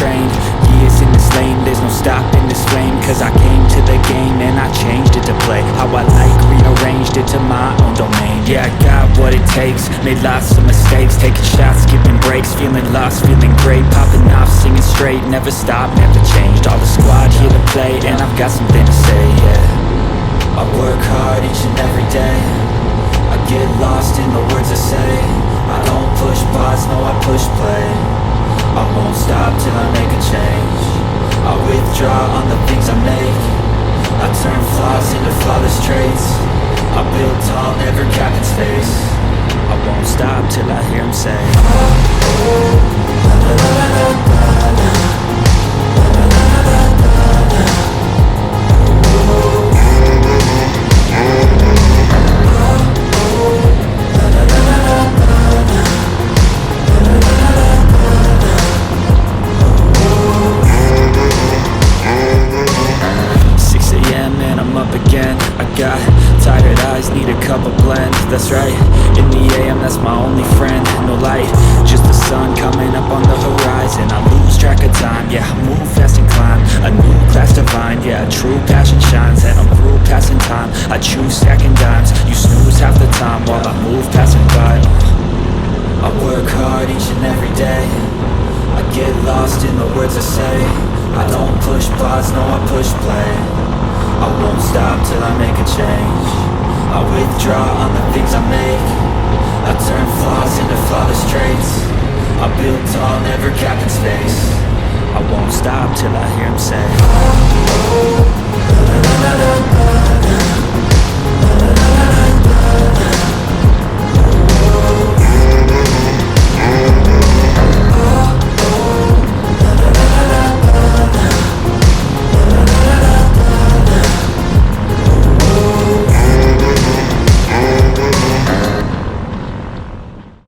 trained. Years in this lane, there's no stopping this flame. Cause I came to the game and I changed it to play how I like, rearranged it to my own domain. Yeah, I got what it takes, made lots of mistakes, taking shots, skipping breaks, feeling lost, feeling great, popping off, singing straight, never stopped, never changed. All the squad here to play and I've got something to say, yeah. I work hard each and every day, I get lost in the words I say. I don't push pause, no I push play. I won't stop till I make a change. I withdraw on the things I make. I turn flaws into flawless traits. I build tall, never capped in space. I won't stop till I hear him say, tired eyes, need a cup of blend. That's right, in the AM, that's my only friend. No light, just the sun coming up on the horizon. I lose track of time, yeah, I move fast and climb. A new class divine, yeah, a true passion shines. And I'm through passing time, I choose stacking dimes. You snooze half the time while I move passing by. I work hard each and every day, I get lost in the words I say. I don't push pause, no I push play. I won't stop till I make a change. I withdraw on the things I make. I turn flaws into flawless traits. I build tall, never capped in space. I won't stop till I hear him say,